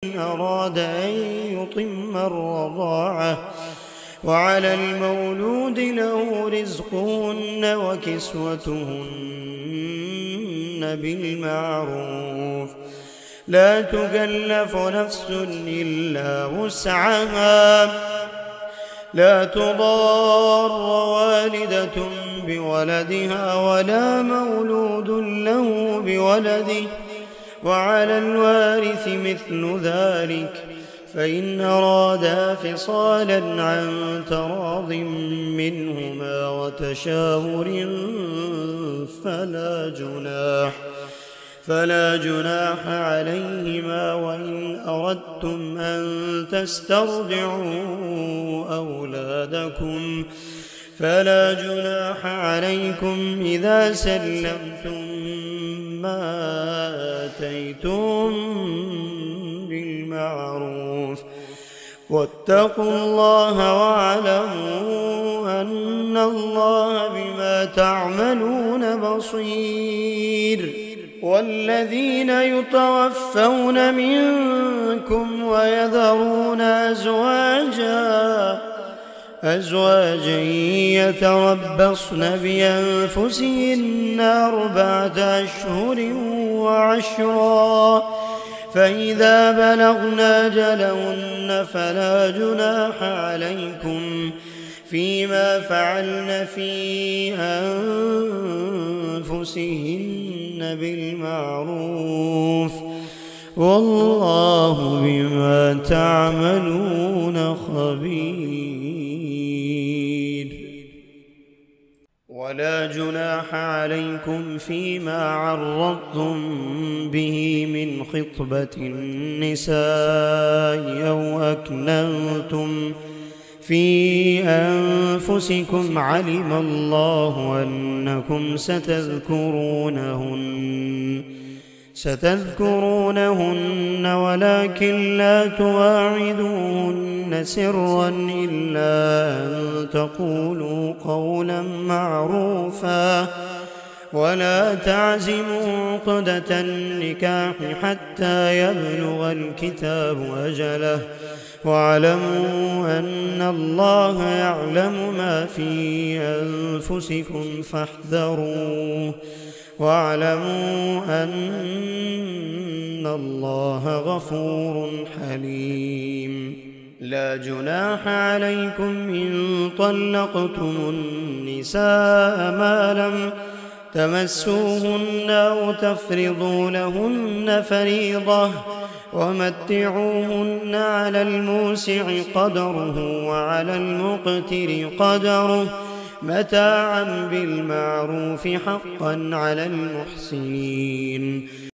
أراد أن يتم الرضاعة وعلى المولود له رزقهن وكسوتهن بالمعروف لا تكلف نفس إلا وسعها لا تضار والدة بولدها ولا مولود له بولده وعلى الوارث مثل ذلك فإن أرادا فصالا عن تراض منهما وتشاور فلا جناح عليهما وإن أردتم أن تسترضعوا أولادكم فلا جناح عليكم إذا سلمتم ما آتيتم بالمعروف واتقوا الله واعلموا أن الله بما تعملون بصير والذين يتوفون منكم ويذرون أزواجا يتربصن بأنفسهن 4 أشهر وعشرا فإذا بلغن أجلهن فلا جناح عليكم فيما فعلن في أنفسهن بالمعروف والله بما تعملون خبير ولا جناح عليكم فيما عرضتم به من خطبة النساء أو أكننتم في أنفسكم علم الله أنكم ستذكرونهن ولكن لا تواعدوهن سرا إلا أن تقولوا قولا معروفا ولا تعزموا عقدة النكاح حتى يبلغ الكتاب أجله واعلموا أن الله يعلم ما في أنفسكم فاحذروه واعلموا أن الله غفور حليم لا جناح عليكم إن طلقتم النساء ما لم تمسوهن أو تفرضوا لهن فريضة ومتعوهن على الموسع قدره وعلى المقتر قدره متاعا بالمعروف حقا على المحسنين